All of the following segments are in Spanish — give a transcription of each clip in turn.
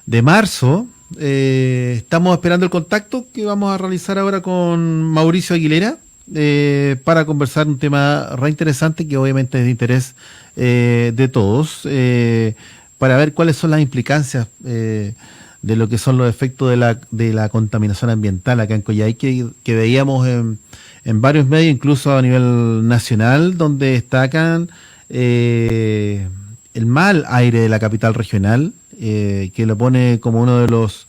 de marzo. Estamos esperando el contacto que vamos a realizar ahora con Mauricio Aguilera para conversar un tema re interesante que obviamente es de interés de todos, para ver cuáles son las implicancias de lo que son los efectos de la contaminación ambiental acá en Coyhaique, que veíamos en varios medios, incluso a nivel nacional, donde destacan el mal aire de la capital regional, que lo pone como uno de los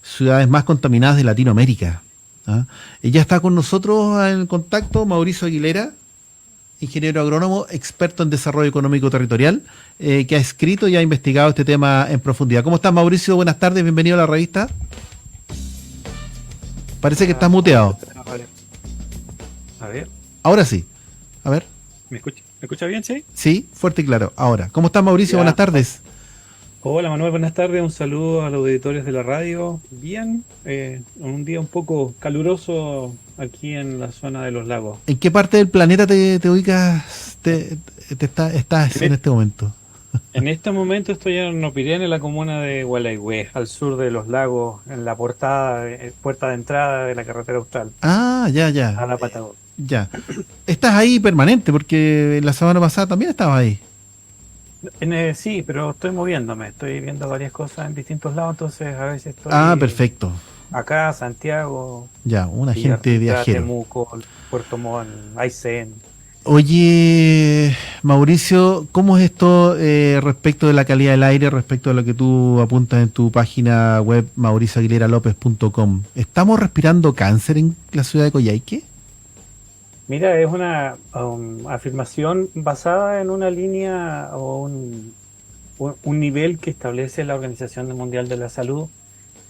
ciudades más contaminadas de Latinoamérica. ¿Ah? Ella está con nosotros en contacto, Mauricio Aguilera, ingeniero agrónomo, experto en desarrollo económico territorial, que ha escrito y ha investigado este tema en profundidad. ¿Cómo estás, Mauricio? Buenas tardes, bienvenido a la revista. Parece que estás muteado. A ver, Ahora sí. A ver. ¿me escucha bien, sí? Sí, fuerte y claro. Ahora. ¿Cómo estás, Mauricio? Ya. Buenas tardes. Hola Manuel, buenas tardes. Un saludo a los auditores de la radio. Bien, un día un poco caluroso aquí en la zona de los lagos. ¿En qué parte del planeta te ubicas, estás en este momento? En este momento estoy en Nopirén, en la comuna de Gualeguay, al sur de los lagos, en la puerta de entrada de la carretera austral Ah, ya, ya. a la Patagonia. Ya. Estás ahí permanente, porque la semana pasada también estabas ahí. Sí, pero estoy moviéndome, estoy viendo varias cosas en distintos lados, entonces a veces Ah, estoy perfecto. acá, Santiago, Ya, un agente Villarrica, viajero. Temuco, Puerto Montt, Aysén. Oye, Mauricio, ¿cómo es esto respecto de la calidad del aire, respecto a lo que tú apuntas en tu página web mauricioaguileralopez.com? ¿Estamos respirando cáncer en la ciudad de Coyhaique? Mira, es una afirmación basada en una línea o un nivel que establece la Organización Mundial de la Salud.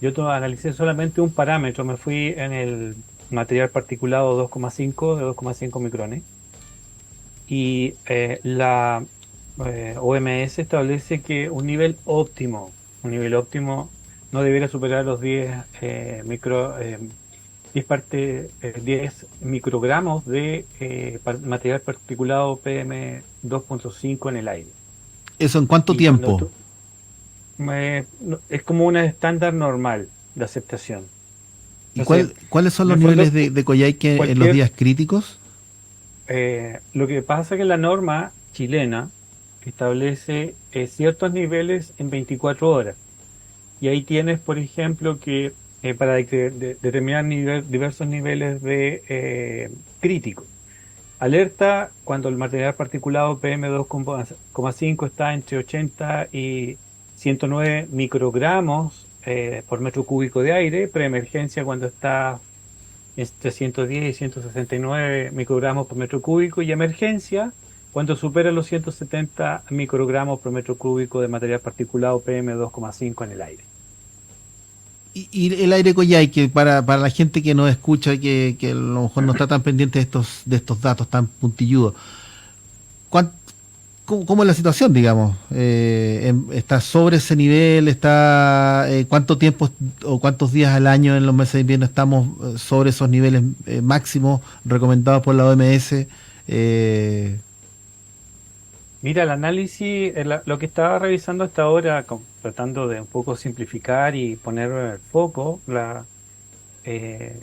Analicé solamente un parámetro, me fui en el material particulado 2,5 de 2,5 micrones y la OMS establece que un nivel óptimo no debiera superar los 10 10 microgramos de material particulado PM2,5 en el aire. ¿Eso en cuánto Y cuando tiempo? tú, es como una estándar normal de aceptación. ¿Y Entonces, cuáles son en los el fondo, niveles de Coyhaique en los cualquier, días críticos? lo que pasa es que la norma chilena establece ciertos niveles en 24 horas. Y ahí tienes, por ejemplo, que para determinar diversos niveles de crítico. Alerta cuando el material particulado PM2,5 está entre 80 y 109 microgramos por metro cúbico de aire. Preemergencia cuando está entre 110 y 169 microgramos por metro cúbico. Y emergencia cuando supera los 170 microgramos por metro cúbico de material particulado PM2,5 en el aire. Y el aire Coyhaique, para la gente que nos escucha, que a lo mejor no está tan pendiente de estos datos tan puntilludos, ¿cuán- ¿cómo es la situación, digamos? ¿Está sobre ese nivel? ¿Cuánto tiempo o cuántos días al año en los meses de invierno estamos sobre esos niveles máximos recomendados por la OMS? Mira, el análisis, lo que estaba revisando hasta ahora, tratando de un poco simplificar y poner el foco, eh,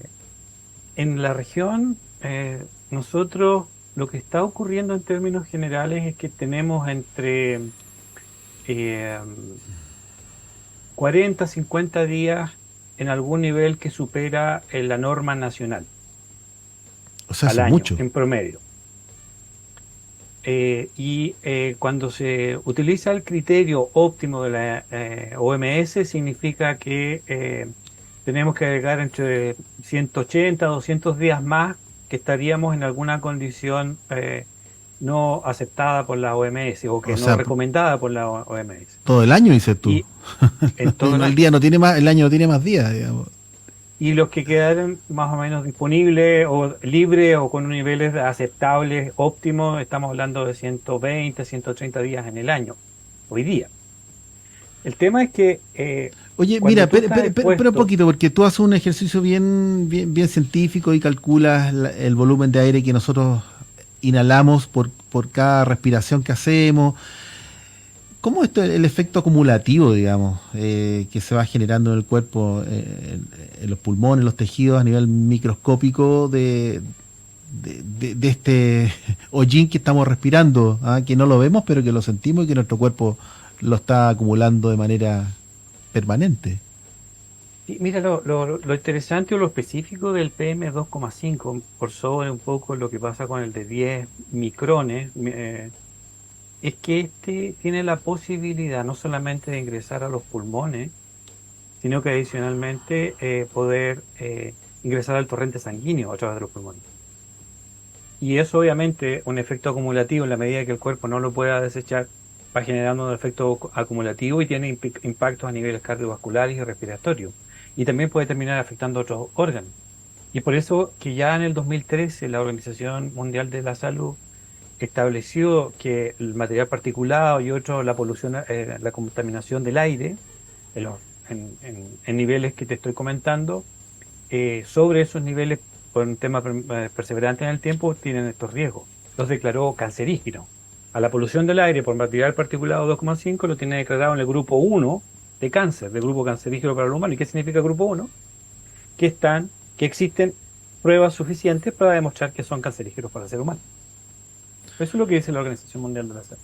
en la región, nosotros lo que está ocurriendo en términos generales es que tenemos entre eh, 40, 50 días en algún nivel que supera la norma nacional O sea, al eso es año, mucho. en promedio. Cuando se utiliza el criterio óptimo de la OMS, significa que tenemos que agregar entre 180 a 200 días más que estaríamos en alguna condición no aceptada por la OMS o O que no sea, recomendada por la OMS. todo el año, dices tú. Y en todo el El año. día no tiene más, el año no tiene más días, digamos. Y los que quedaron más o menos disponibles o libres o con niveles aceptables, óptimos, estamos hablando de 120, 130 días en el año, hoy día. El tema es que Oye, mira, cuando tú estás espera un expuesto, poquito, porque tú haces un ejercicio bien científico y calculas el volumen de aire que nosotros inhalamos por cada respiración que hacemos. cómo esto, el efecto acumulativo, digamos, que se va generando en el cuerpo, en los pulmones, los tejidos a nivel microscópico de este hollín que estamos respirando, ¿ah? Que no lo vemos, pero que lo sentimos y que nuestro cuerpo lo está acumulando de manera permanente? Y mira, lo interesante o lo específico del PM2,5, por sobre un poco lo que pasa con el de 10 micrones, es que este tiene la posibilidad no solamente de ingresar a los pulmones, sino que adicionalmente poder ingresar al torrente sanguíneo a través de los pulmones. Y eso obviamente un efecto acumulativo en la medida que el cuerpo no lo pueda desechar, va generando un efecto acumulativo y tiene impactos a niveles cardiovasculares y respiratorios. Y también puede terminar afectando otros órganos. Y por eso que ya en el 2013 la Organización Mundial de la Salud estableció que el material particulado y otro, la polución, la contaminación del aire, en, en niveles que te estoy comentando, sobre esos niveles, por un tema perseverante en el tiempo, tienen estos riesgos. Los declaró cancerígenos. A la polución del aire por material particulado 2,5 lo tiene declarado en el grupo 1 de cáncer, del grupo cancerígeno para el humano. ¿Y qué significa grupo 1? Que existen pruebas suficientes para demostrar que son cancerígenos para el ser humano. Eso es lo que dice la Organización Mundial de la Salud.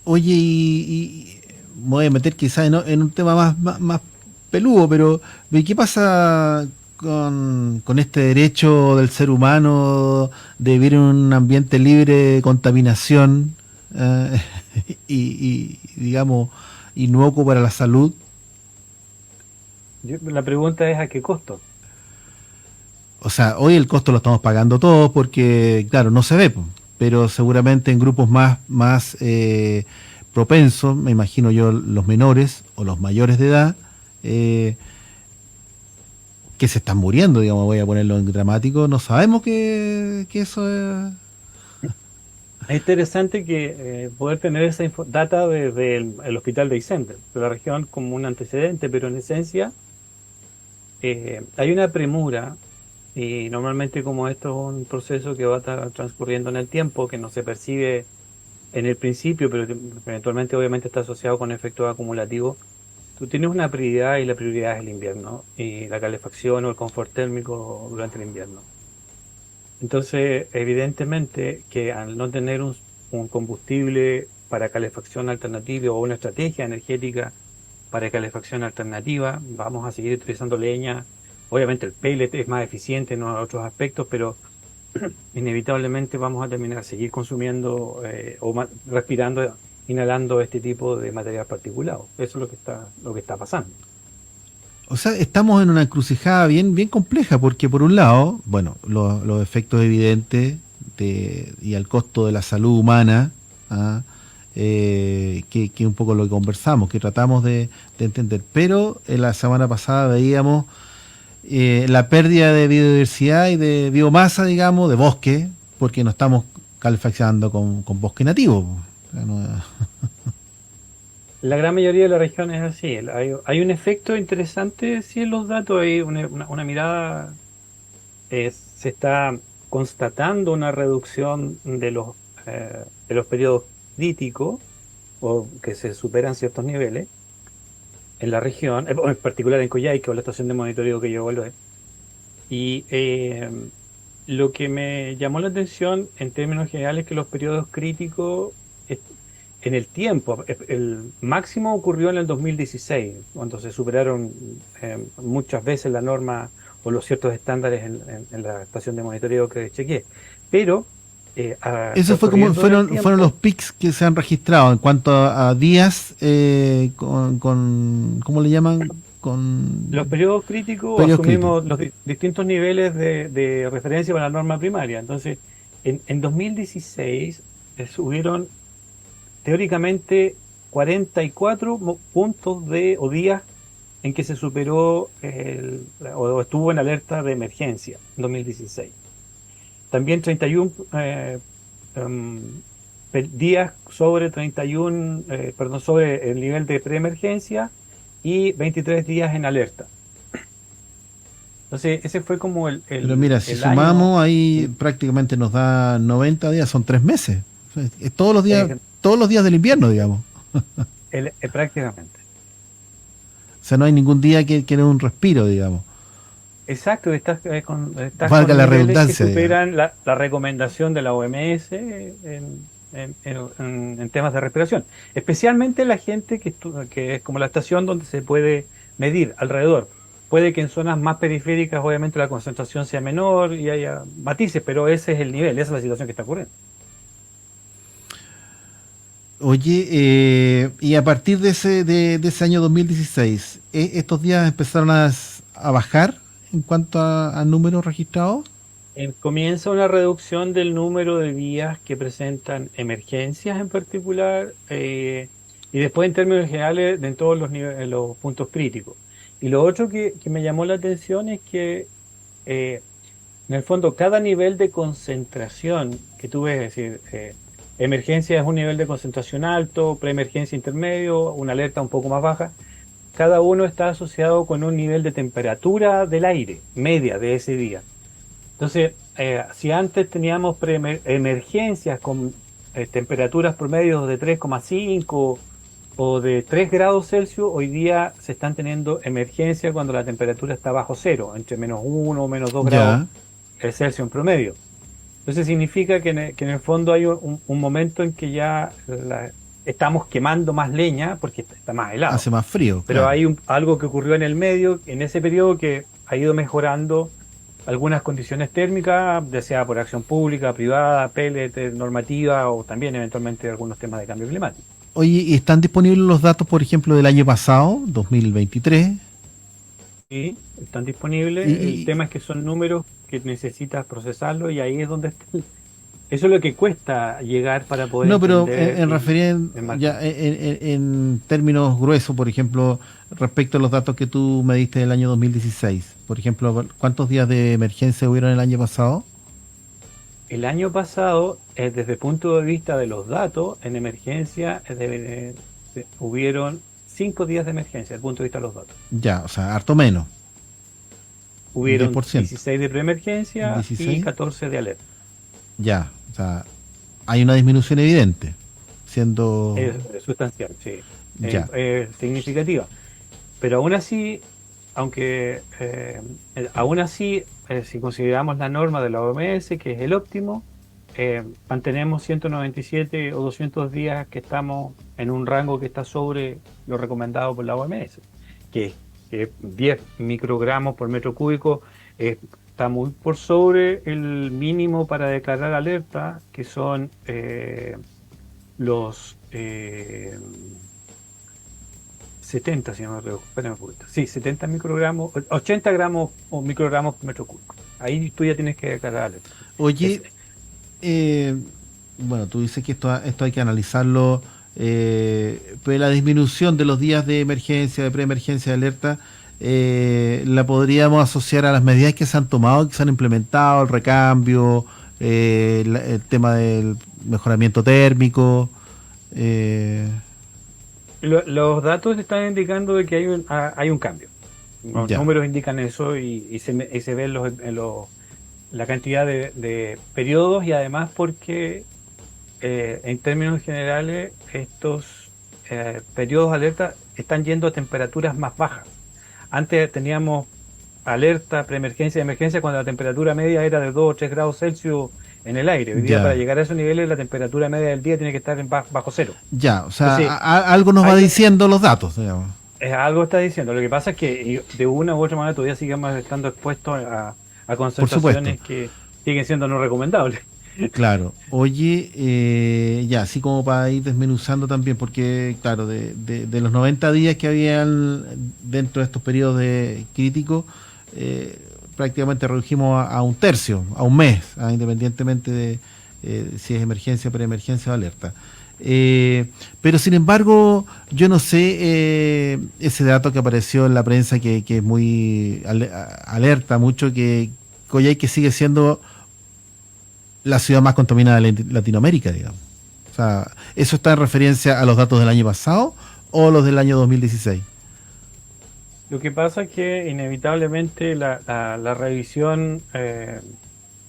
Oye, me voy a meter quizás en un tema más peludo, pero ¿y qué pasa con este derecho del ser humano de vivir en un ambiente libre de contaminación eh, digamos, inocuo para la salud? La pregunta es ¿a qué costo? O sea, hoy el costo lo estamos pagando todos porque, claro, no se ve, po, pero seguramente en grupos más propensos, me imagino yo, los menores o los mayores de edad, eh, que se están muriendo, digamos, voy a ponerlo en dramático, no sabemos que eso es... Es interesante que poder tener esa data desde el hospital de Aysén, de la región, como un antecedente, pero en esencia hay una premura y normalmente como esto es un proceso que va a estar transcurriendo en el tiempo, que no se percibe en el principio, pero que eventualmente obviamente está asociado con efectos acumulativos, tú tienes una prioridad y la prioridad es el invierno y la calefacción o el confort térmico durante el invierno. Entonces, evidentemente que al no tener un combustible para calefacción alternativa o una estrategia energética para calefacción alternativa, vamos a seguir utilizando leña. Obviamente el pellet es más eficiente en otros aspectos, pero inevitablemente vamos a terminar a seguir consumiendo respirando, inhalando este tipo de material particulado. Eso es lo que está pasando. O sea, estamos en una encrucijada bien compleja, porque por un lado, bueno, los efectos evidentes y al costo de la salud humana, ¿ah? Que un poco lo que conversamos, que tratamos de entender. Pero la semana pasada veíamos la pérdida de biodiversidad y de biomasa, digamos, de bosque, porque no estamos calefaccionando con bosque nativo. O sea, La gran mayoría de la región es así. Hay un efecto interesante, sí, en los datos. Hay una mirada, se está constatando una reducción de los periodos críticos o que se superan ciertos niveles en la región, en particular en Coyhaique o la estación de monitoreo que yo vuelvo. Y lo que me llamó la atención en términos generales es que los periodos críticos en el tiempo, el máximo ocurrió en el 2016, cuando se superaron muchas veces la norma o los ciertos estándares en la estación de monitoreo que chequeé. Pero eso fue como fueron los pics que se han registrado en cuanto a días ¿cómo le llaman? Con los periodos críticos asumimos los distintos niveles de referencia para la norma primaria. Entonces, en 2016 hubieron teóricamente 44 puntos o días en que se superó o estuvo en alerta de emergencia en 2016. También 31 días sobre 31, sobre el nivel de preemergencia y 23 días en alerta. Entonces, ese fue como Pero mira, si sumamos, ahí prácticamente nos da 90 días, son 3 meses. Es todos los días del invierno, digamos. Prácticamente. O sea, no hay ningún día que dé un respiro, digamos. Exacto, estás Valga con la niveles que redundancia, digamos. superan la recomendación de la OMS en temas de respiración. Especialmente la gente que es como la estación donde se puede medir alrededor. Puede que en zonas más periféricas, obviamente, la concentración sea menor y haya matices, pero ese es el nivel, esa es la situación que está ocurriendo. Oye, y a partir de ese año 2016, ¿estos días empezaron a bajar en cuanto a números registrados? Comienza una reducción del número de días que presentan emergencias en particular, y después en términos generales en todos los niveles, los puntos críticos. Y lo otro que me llamó la atención es que eh, en el fondo cada nivel de concentración que tú ves, es decir, emergencia es un nivel de concentración alto, preemergencia intermedio, una alerta un poco más baja, cada uno está asociado con un nivel de temperatura del aire media de ese día. Entonces, si antes teníamos emergencias con temperaturas promedios de 3,5 o de 3 grados Celsius, hoy día se están teniendo emergencias cuando la temperatura está bajo cero, entre -1 o -2 grados Ya, Celsius en promedio. Entonces significa que en el fondo hay un momento en que ya estamos quemando más leña porque está más helado. hace más frío, Pero claro. hay algo que ocurrió en el medio, en ese periodo, que ha ido mejorando algunas condiciones térmicas, ya sea por acción pública, privada, pellet, normativa o también eventualmente algunos temas de cambio climático. Oye, ¿y están disponibles los datos, por ejemplo, del año pasado, 2023? Sí, están disponibles. El Y, tema es que son números que necesitas procesarlo y ahí es donde está eso es lo que cuesta llegar para poder no, pero entender el ya margen. en términos gruesos, por ejemplo, respecto a los datos que tú me diste del año 2016, por ejemplo, ¿cuántos días de emergencia hubieron el año pasado? El año pasado, desde el punto de vista de los datos, en emergencia hubieron 5 días de emergencia, desde el punto de vista de los datos. Ya, o sea, harto menos, un diez Hubieron por ciento, 16 de preemergencia y 16. 14 de alerta. Ya, o sea, hay una disminución evidente, siendo Es sustancial, sí, ya, significativa. Pero aún así, aún así, si consideramos la norma de la OMS, que es el óptimo, mantenemos 197 o 200 días que estamos en un rango que está sobre lo recomendado por la OMS, que, que 10 microgramos por metro cúbico, está muy por sobre el mínimo para declarar alerta, que son los 70, si no me equivoco. Espérame un poquito. Sí, 70 microgramos, 80 gramos o microgramos por metro cúbico. Ahí tú ya tienes que declarar alerta. Es, oye, eh, bueno, tú dices que esto hay que analizarlo, pero la disminución de los días de emergencia, de preemergencia, de alerta, la podríamos asociar a las medidas que se han tomado, que se han implementado, el recambio, el tema del mejoramiento térmico. eh, los datos están indicando de que hay un cambio. Los ya, números indican eso y se ve la cantidad de periodos y además porque en términos generales estos periodos de alerta están yendo a temperaturas más bajas. Antes teníamos alerta, preemergencia y emergencia cuando la temperatura media era de 2 o 3 grados Celsius en el aire. Hoy día para ya, llegar a esos niveles la temperatura media del día tiene que estar bajo cero. ya. O sea, Entonces, algo nos va hay, diciendo los datos, digamos. algo está diciendo. Lo que pasa es que de una u otra manera todavía seguimos estando expuestos a Por supuesto. concentraciones que siguen siendo no recomendables. Claro, oye, ya, así como para ir desmenuzando también, porque claro, de los 90 días que habían dentro de estos periodos de críticos, eh, prácticamente redujimos a un tercio, a un mes, independientemente de si es emergencia, preemergencia o alerta. Pero sin embargo, yo no sé ese dato que apareció en la prensa que es muy alerta mucho que Coyhaique sigue siendo la ciudad más contaminada de Latinoamérica, digamos. O sea, ¿eso está en referencia a los datos del año pasado o los del año 2016? Lo que pasa es que inevitablemente la revisión, eh,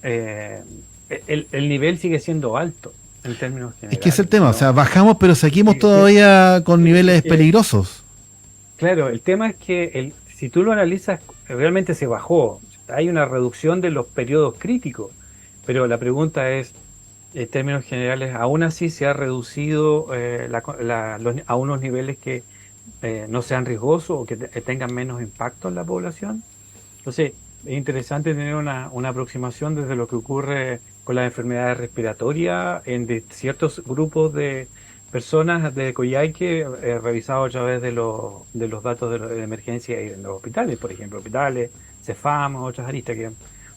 el nivel sigue siendo alto. en términos Es que es el generales. tema, o No, sea, bajamos pero seguimos es que- todavía con niveles es que, peligrosos. claro, el tema es que si tú lo analizas, realmente se bajó. Hay una reducción de los periodos críticos, pero la pregunta es, en términos generales, aún así se ha reducido a unos niveles que no sean riesgosos o que tengan menos impacto en la población. Entonces, es interesante tener una aproximación desde lo que ocurre con las enfermedades respiratorias en ciertos grupos de personas de Coyhaique, revisado a través de los datos de emergencia y en los hospitales, por ejemplo, hospitales, CEFAM, otras aristas, que es un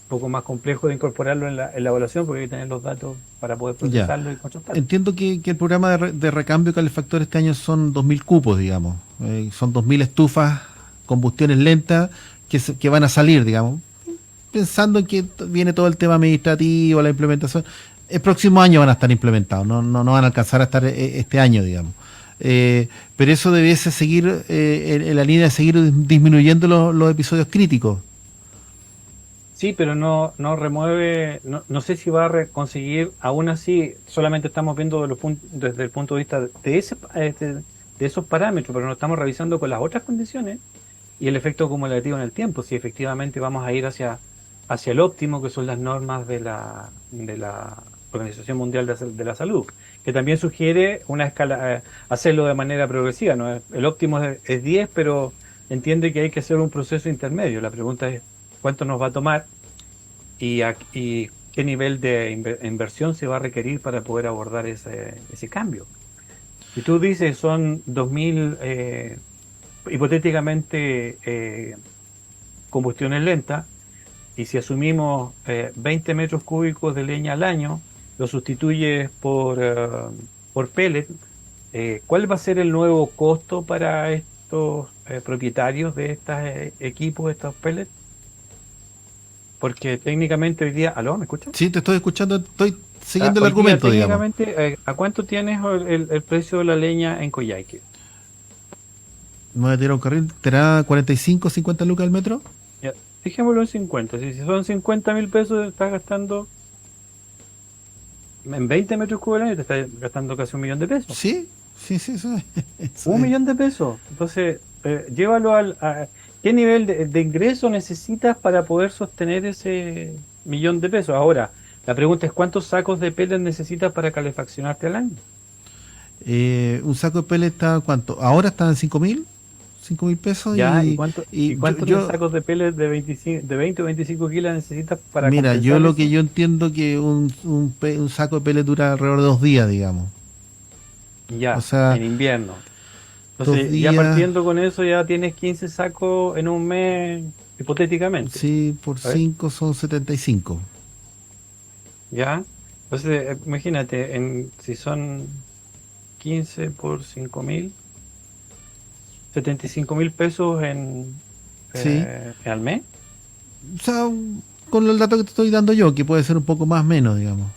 poco más complejo de incorporarlo en la evaluación porque hay que tener los datos para poder Ya. procesarlo y contrastarlo. Entiendo que el programa de recambio de calefactor este año son 2.000 cupos, digamos. Son 2.000 estufas, combustiones lentas que van a salir, digamos. Pensando en que viene todo el tema administrativo, la implementación. El próximo año van a estar implementados, no van a alcanzar a estar este año, digamos. Pero eso debiese seguir en la línea de seguir disminuyendo los episodios críticos. Sí, pero no remueve, no sé si va a conseguir, aún así, solamente estamos viendo desde el punto de vista de esos parámetros, pero no estamos revisando con las otras condiciones y el efecto acumulativo en el tiempo, si efectivamente vamos a ir hacia el óptimo, que son las normas de la Organización Mundial de la Salud, que también sugiere una escala, hacerlo de manera progresiva, ¿no? El óptimo es 10, pero entiende que hay que hacer un proceso intermedio. La pregunta es, ¿cuánto nos va a tomar y qué nivel de inversión se va a requerir para poder abordar ese cambio? Si tú dices son 2.000, hipotéticamente, combustiones lentas, y si asumimos 20 metros cúbicos de leña al año, lo sustituyes por pellet, ¿cuál va a ser el nuevo costo para estos propietarios de estos equipos, estos pellets? Porque técnicamente hoy día, ¿aló? ¿Me escuchan? Sí, te estoy escuchando, estoy siguiendo el Hoy día argumento, digamos. técnicamente, ¿a cuánto tienes el precio de la leña en Coyhaique? Me voy a tirar un carril, ¿será 45, 50 lucas al metro? Ya, dejémoslo en 50. Si son 50.000 pesos, estás gastando en 20 metros cúbicos al año, te estás gastando casi 1.000.000 de pesos. Sí, sí, sí, eso es. Eso Un es. millón de pesos. Entonces, llévalo ¿qué nivel de ingreso necesitas para poder sostener ese 1.000.000 de pesos? Ahora, la pregunta es, ¿cuántos sacos de pellets necesitas para calefaccionarte al año? Un saco de pellet está, ¿cuánto? Ahora está en 5.000 pesos ¿Ya? ¿Y y cuántos de sacos de pellets de 20 o 25 kilos necesitas para mira, yo compensar lo que eso? yo entiendo que un saco de pellet dura alrededor de 2 días, digamos. O Ya, sea, en invierno. 2 Entonces, ya días, partiendo con eso, ya tienes 15 sacos en un mes, hipotéticamente. sí, por A ver, 5 son 75. ¿ya? Entonces, imagínate, si son 15 por 5.000, 75.000 pesos Sí. al mes. O sea, con el dato que te estoy dando yo, que puede ser un poco más menos, digamos.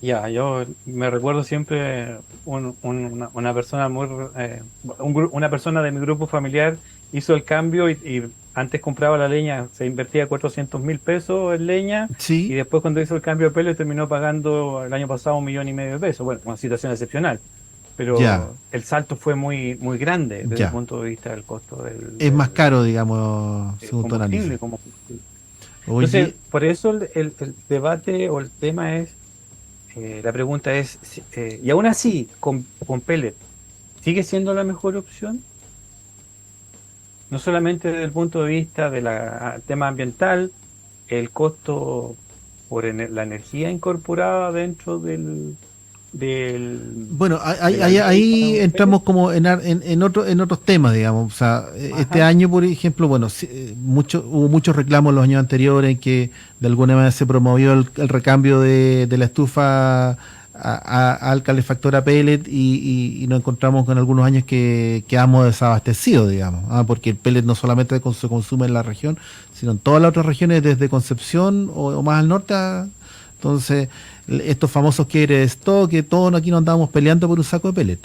Ya, yo me recuerdo siempre una persona una persona de mi grupo familiar hizo el cambio y antes compraba la leña, se invertía 400.000 pesos en leña y Sí, después cuando hizo el cambio de pelo terminó pagando el año pasado 1.500.000 de pesos. Bueno, una situación excepcional, ya, pero el salto fue muy, muy grande desde el ya. punto de vista del costo Es más caro, digamos, según tu análisis. combustible. Como combustible. Entonces, Oye, por eso el debate o el tema es, la pregunta es, y aún así, con pellet, ¿sigue siendo la mejor opción? No solamente desde el punto de vista del tema ambiental, el costo por la energía incorporada dentro bueno, de la ley para ahí un pellet. entramos como en otros temas, digamos. O sea, este Ajá, año, por ejemplo, bueno, sí, hubo muchos reclamos los años anteriores en que de alguna manera se promovió el recambio de la estufa al calefactor a pellet y nos encontramos con algunos años que quedamos desabastecidos, digamos. Porque el pellet no solamente se consume en la región, sino en todas las otras regiones, desde Concepción o más al norte. Entonces, estos famosos quiebres de stock, que todos aquí nos andábamos peleando por un saco de pellet.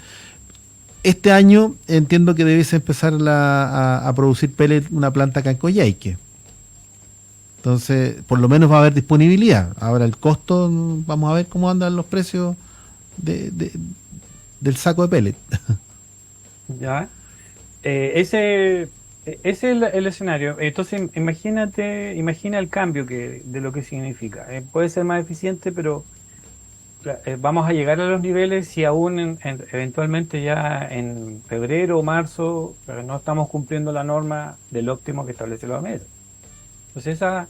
Este año entiendo que debiese empezar a producir pellet una planta acá en Coyhaique. Entonces, por lo menos va a haber disponibilidad. Ahora el costo, vamos a ver cómo andan los precios de, de- del saco de pellet. ¿Ya? Ese es el escenario. Entonces, imagina el cambio de lo que significa. Puede ser más eficiente, pero vamos a llegar a los niveles si aún eventualmente ya en febrero o marzo no estamos cumpliendo la norma del óptimo que establece la OMS. Entonces, esas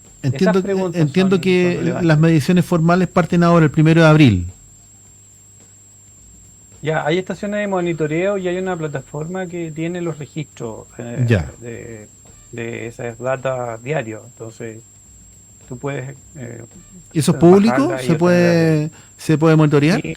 preguntas Entiendo son que las relevantes. mediciones formales parten ahora el 1 de abril. Ya, hay estaciones de monitoreo y hay una plataforma que tiene los registros Ya. de esas datas diarios. Entonces, tú puedes ¿Y eso es público? bajarla y obtenerla de ahí. Se puede monitorear? Sí,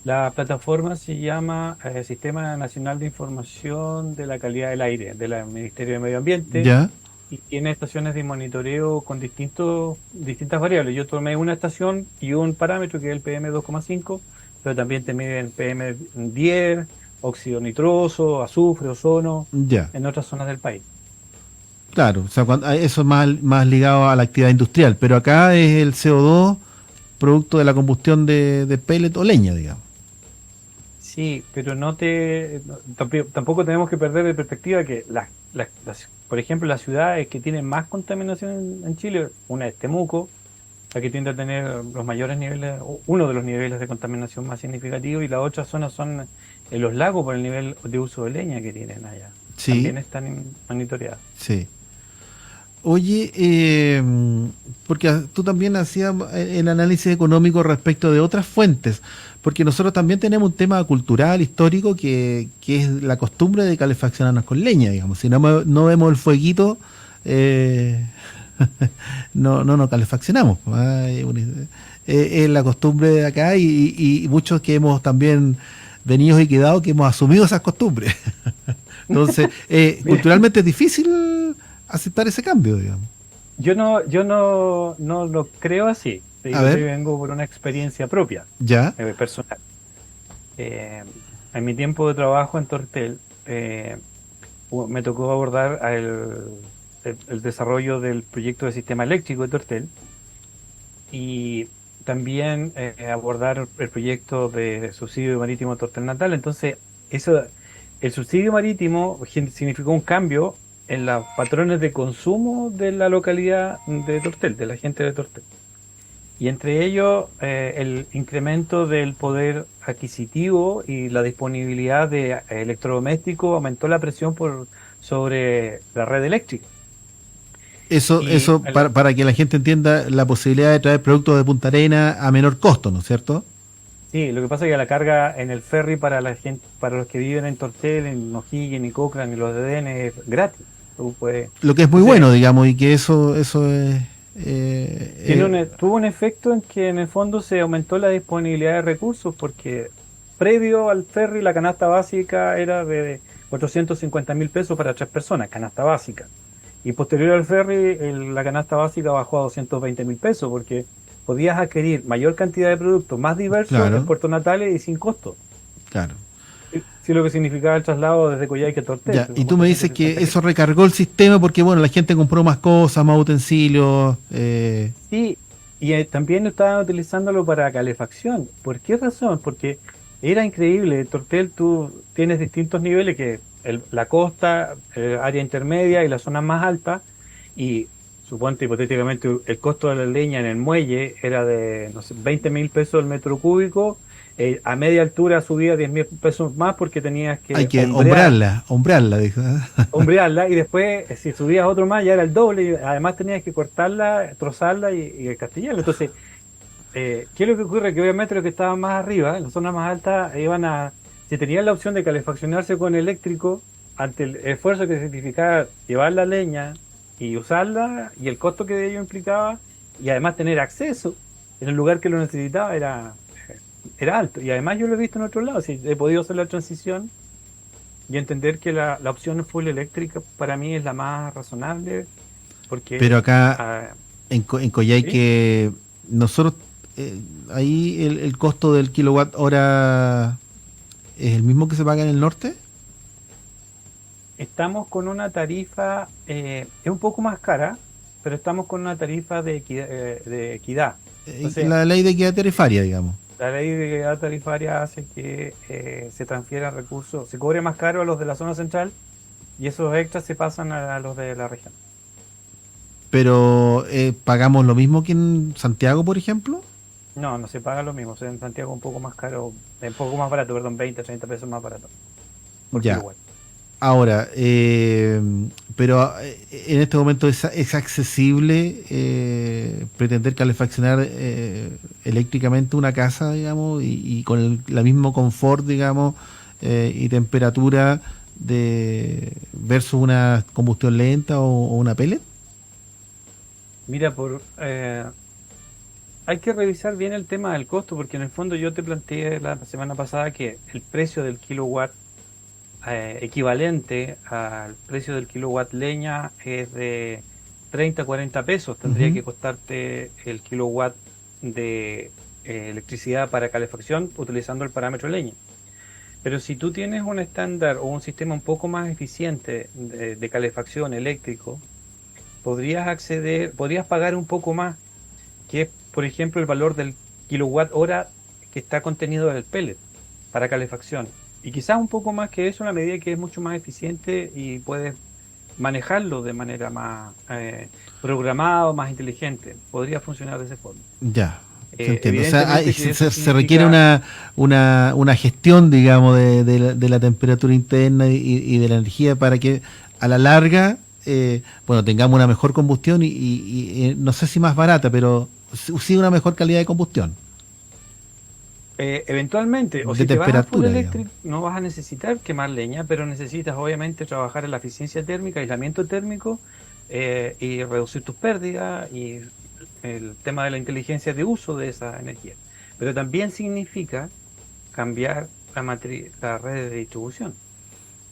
la plataforma se llama Sistema Nacional de Información de la Calidad del Aire, del Ministerio de Medio Ambiente, Ya. y tiene estaciones de monitoreo con distintas variables. Yo tomé una estación y un parámetro que es el PM2,5, pero también te miden PM10, óxido nitroso, azufre, ozono, Ya. en otras zonas del país. Claro. O sea, eso es más ligado a la actividad industrial. Pero acá es el CO2 producto de la combustión de pellet o leña, digamos. Sí, pero tampoco tenemos que perder de perspectiva que por ejemplo, las ciudades que tienen más contaminación en Chile, una es Temuco, la que tiende a tener los mayores niveles, o uno de los niveles de contaminación más significativos, y las otras zonas son en los lagos por el nivel de uso de leña que tienen allá. Sí, También están monitoreadas. sí. Oye, porque tú también hacías el análisis económico respecto de otras fuentes, porque nosotros también tenemos un tema cultural, histórico, que es la costumbre de calefaccionarnos con leña, digamos. Si no vemos el fueguito, eh, no nos calefaccionamos. Es la costumbre de acá y muchos que hemos también venido y quedado que hemos asumido esas costumbres. Entonces, Mira, culturalmente es difícil aceptar ese cambio, digamos. yo no lo creo así. Te A digo, yo ver, vengo por una experiencia propia, ya, personal. Eh, en mi tiempo de trabajo en Tortel, me tocó abordar el desarrollo del proyecto de sistema eléctrico de Tortel y también abordar el proyecto de subsidio marítimo Tortel Natal. Entonces, eso, el subsidio marítimo significó un cambio en los patrones de consumo de la localidad de Tortel, de la gente de Tortel. Y entre ellos, el incremento del poder adquisitivo y la disponibilidad de electrodomésticos aumentó la presión sobre la red eléctrica. Y eso para que la gente entienda la posibilidad de traer productos de Punta Arena a menor costo, ¿no es cierto? sí, lo que pasa es que la carga en el ferry para la gente, para los que viven en Tortel, en O'Higgins, y Cochrane y los de DN es gratis. Tú puedes, Lo que es muy entonces, bueno, digamos, y que eso es... tuvo un efecto en que en el fondo se aumentó la disponibilidad de recursos, porque previo al ferry la canasta básica era de 450.000 pesos para 3 personas, canasta básica. Y posterior al ferry, la canasta básica bajó a 220.000 pesos, porque podías adquirir mayor cantidad de productos más diversos en claro, Puerto Natales y sin costo. claro. Sí, sí, lo que significaba el traslado desde Coyhaique a Tortel, Ya, que y son tú me dices 450 que eso kilómetros. recargó el sistema porque, bueno, la gente compró más cosas, más utensilios. Sí, y también estaban utilizándolo para calefacción. ¿Por qué razón? Porque era increíble. Tortel, tú tienes distintos niveles, que la costa, área intermedia y la zona más alta, y suponte hipotéticamente el costo de la leña en el muelle era de, no sé, 20.000 pesos el metro cúbico. A media altura subía 10.000 pesos más porque tenías Hay que que hombrarla, dijo. hombrearla, y después si subías otro más ya era el doble, y además tenías que cortarla, trozarla y castillarla. Entonces, ¿qué es lo que ocurre? Que obviamente los que estaban más arriba, en las zonas más altas, si tenían la opción de calefaccionarse con eléctrico, ante el esfuerzo que significaba llevar la leña y usarla, y el costo que ello implicaba, y además tener acceso en el lugar que lo necesitaba, era alto. Y además yo lo he visto en otros lados, si he podido hacer la transición y entender que la opción full eléctrica para mí es la más razonable, Pero porque acá ah, en ¿sí? Coyhaique, nosotros, ahí el costo del kilowatt hora es el mismo que se paga en el norte. Estamos con una tarifa, es un poco más cara, pero estamos con una tarifa de equidad. Entonces, La ley de equidad tarifaria, digamos. La ley de equidad tarifaria hace que se transfieran recursos, se cobre más caro a los de la zona central y esos extras se pasan a los de la región. Pero pagamos lo mismo que en Santiago, por ejemplo. No, no se paga lo mismo. O sea, en Santiago un poco más caro, un poco más barato, perdón, 20, 30 pesos más barato por Ya. kilowatt. Ahora, pero en este momento es accesible pretender calefaccionar eléctricamente una casa, digamos, y con la mismo confort, digamos, y temperatura de versus una combustión lenta o una pellet. Mira, hay que revisar bien el tema del costo, porque en el fondo yo te planteé la semana pasada que el precio del kilowatt equivalente al precio del kilowatt leña es de 30 a 40 pesos. Tendría Ujú. que costarte el kilowatt de electricidad para calefacción utilizando el parámetro leña. Pero si tú tienes un estándar o un sistema un poco más eficiente de calefacción eléctrico, podrías pagar un poco más, que es, por ejemplo, el valor del kilowatt hora que está contenido en el pellet para calefacción. Y quizás un poco más que eso, a medida que es mucho más eficiente y puedes manejarlo de manera más programada o más inteligente. Podría funcionar de esa forma. Ya, se entiende. O sea, Evidentemente que eso se requiere significa, una gestión, digamos, de la temperatura interna y de la energía para que a la larga, bueno, tengamos una mejor combustión no sé si más barata, pero sí una mejor calidad de combustión, eventualmente, o de si te vas a full temperatura, digamos. electric, no vas a necesitar quemar leña, pero necesitas obviamente trabajar en la eficiencia térmica, aislamiento térmico y reducir tus pérdidas y el tema de la inteligencia de uso de esa energía. Pero también significa cambiar la red de distribución,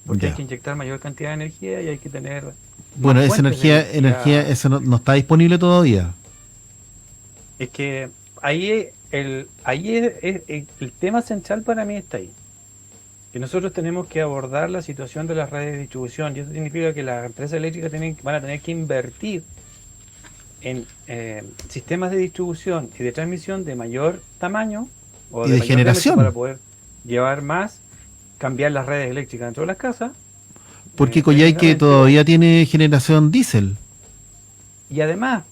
porque hay Ya. que inyectar mayor cantidad de energía y hay que tener más Bueno, esa fuentes de energía, energía. eso no está disponible todavía. Es que ahí el tema central para mí está ahí. Que nosotros tenemos que abordar la situación de las redes de distribución y eso significa que las empresas eléctricas van a tener que invertir en sistemas de distribución y de transmisión de mayor tamaño o Y de de mayor diámetro para generación. poder llevar más, cambiar las redes eléctricas dentro de las casas, Porque Coyhaique precisamente. todavía tiene generación diésel. Y además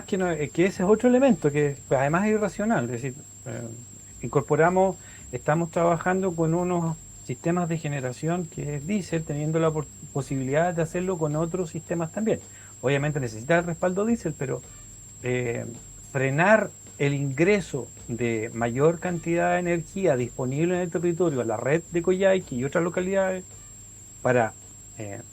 que, que ese es otro elemento que pues, además es irracional. Es decir, eh, incorporamos, estamos trabajando con unos sistemas de generación que es diésel, teniendo la posibilidad de hacerlo con otros sistemas también. Obviamente necesita el respaldo diésel, pero eh, frenar el ingreso de mayor cantidad de energía disponible en el territorio a la red de Coyhaique y otras localidades para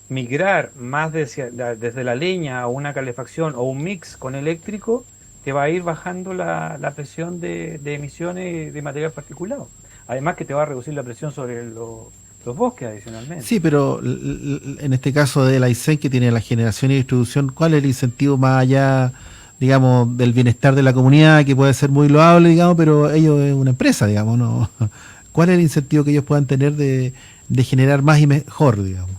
migrar más desde la leña a una calefacción o un mix con eléctrico, te va a ir bajando la presión de emisiones de material particulado. Además que te va a reducir la presión sobre los bosques adicionalmente. Sí, pero en este caso de la ICEN que tiene la generación y distribución, ¿cuál es el incentivo más allá, digamos, del bienestar de la comunidad, que puede ser muy loable, digamos, pero ellos es una empresa, digamos, ¿no? ¿Cuál es el incentivo que ellos puedan tener de generar más y mejor, digamos?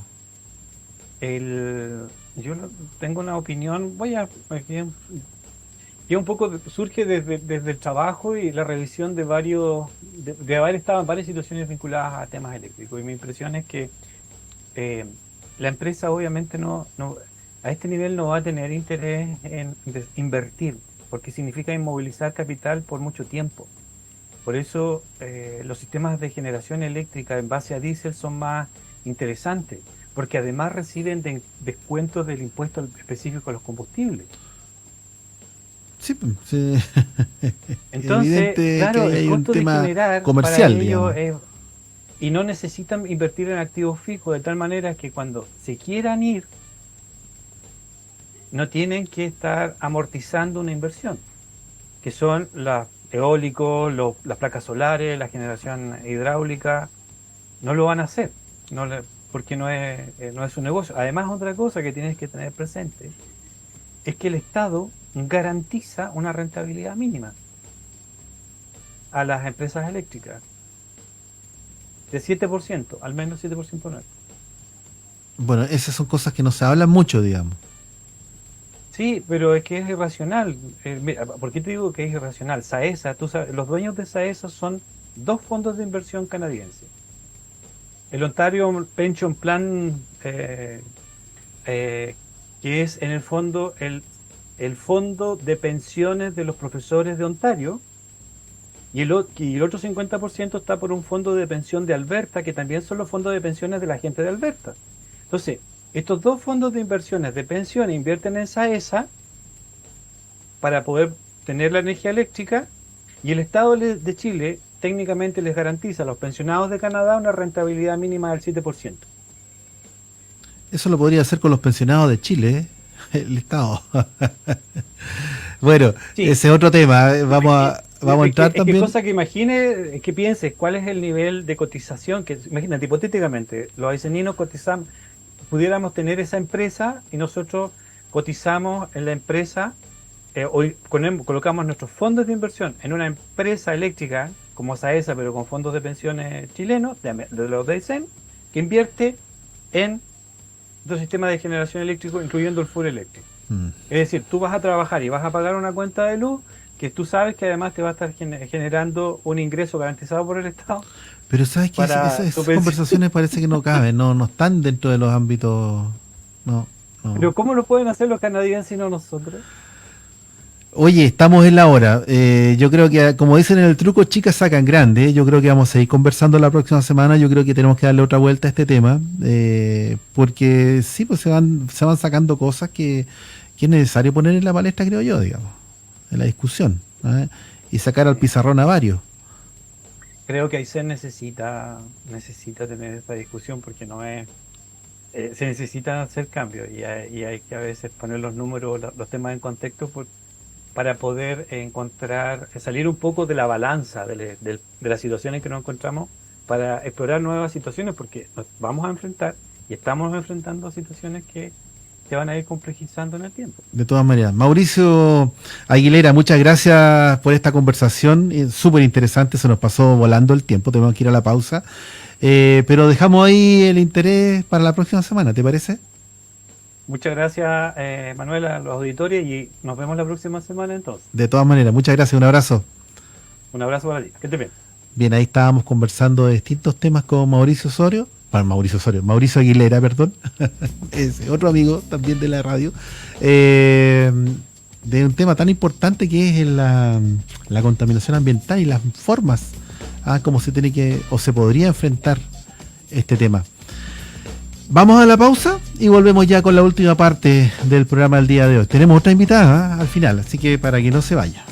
Yo tengo una opinión, que un poco surge desde el trabajo y la revisión de haber estado en varias situaciones vinculadas a temas eléctricos. Y mi impresión es que eh, la empresa obviamente a este nivel no va a tener interés en invertir, porque significa inmovilizar capital por mucho tiempo. Por eso los sistemas de generación eléctrica en base a diésel son más interesantes, porque además reciben descuentos del impuesto específico a los combustibles. Sí, pues, sí. Entonces, Evidente que claro, ahí el hay un costo de tema generar para comercial, ellos digamos. es, y no necesitan invertir en activos fijos, de tal manera que cuando se quieran ir, no tienen que estar amortizando una inversión, que son los eólicos, las placas solares, la generación hidráulica, no lo van a hacer, porque no es un negocio. Además, otra cosa que tienes que tener presente es que el Estado garantiza una rentabilidad mínima a las empresas eléctricas de 7%, al menos 7% anual. Bueno, esas son cosas que no se hablan mucho, digamos. Sí, pero es que es irracional. Mira, ¿por qué te digo que es irracional? Saesa, tú sabes, los dueños de Saesa son dos fondos de inversión canadienses. El Ontario Pension Plan, eh, que es en el fondo el fondo de pensiones de los profesores de Ontario, y el otro 50% está por un fondo de pensión de Alberta, que también son los fondos de pensiones de la gente de Alberta. Entonces, estos dos fondos de inversiones de pensiones invierten en Saesa para poder tener la energía eléctrica, y el Estado de Chile técnicamente les garantiza a los pensionados de Canadá una rentabilidad mínima del 7%. Eso lo podría hacer con los pensionados de Chile, el Estado. Bueno, Sí, ese es otro tema. Vamos a entrar es que también. cosa que imagine, que pienses cuál es el nivel de cotización, que imagínate, hipotéticamente, los aiceninos cotizamos, pudiéramos tener esa empresa y nosotros cotizamos en la empresa, hoy colocamos nuestros fondos de inversión en una empresa eléctrica como Saesa, pero con fondos de pensiones chilenos, de los de Aysén, que invierte en dos sistemas de generación eléctrico, incluyendo el full eléctrico. Mm. Es decir, tú vas a trabajar y vas a pagar una cuenta de luz que tú sabes que además te va a estar generando un ingreso garantizado por el Estado Pero sabes que para esas tu pensión. conversaciones parece que no caben, no están dentro de los ámbitos. No, Pero no. ¿cómo lo pueden hacer los canadienses y no nosotros? Oye, estamos en la hora. Yo creo que, como dicen en el truco, chicas sacan grande. Yo creo que vamos a seguir conversando la próxima semana. Yo creo que tenemos que darle otra vuelta a este tema, porque sí, pues se van sacando cosas que es necesario poner en la palestra, creo yo, digamos, en la discusión, ¿eh? Y sacar al pizarrón a varios. Creo que Aysén necesita tener esta discusión porque no es, se necesitan hacer cambios y hay que a veces poner los números, los temas en contexto para poder encontrar, salir un poco de la balanza de las situaciones que nos encontramos para explorar nuevas situaciones, porque nos vamos a enfrentar y estamos enfrentando situaciones que se van a ir complejizando en el tiempo. De todas maneras. Mauricio Aguilera, muchas gracias por esta conversación. Súper interesante, se nos pasó volando el tiempo, tenemos que ir a la pausa. Pero dejamos ahí el interés para la próxima semana, ¿te parece? Muchas gracias, Manuela, a los auditores, y nos vemos la próxima semana entonces. De todas maneras, muchas gracias, un abrazo. Un abrazo para ti. Que estés bien. Bien, ahí estábamos conversando de distintos temas con Mauricio Aguilera, perdón, es otro amigo también de la radio, de un tema tan importante que es la contaminación ambiental y las formas, cómo se tiene que o se podría enfrentar este tema. Vamos a la pausa y volvemos ya con la última parte del programa del día de hoy. Tenemos otra invitada al final, así que para que no se vaya.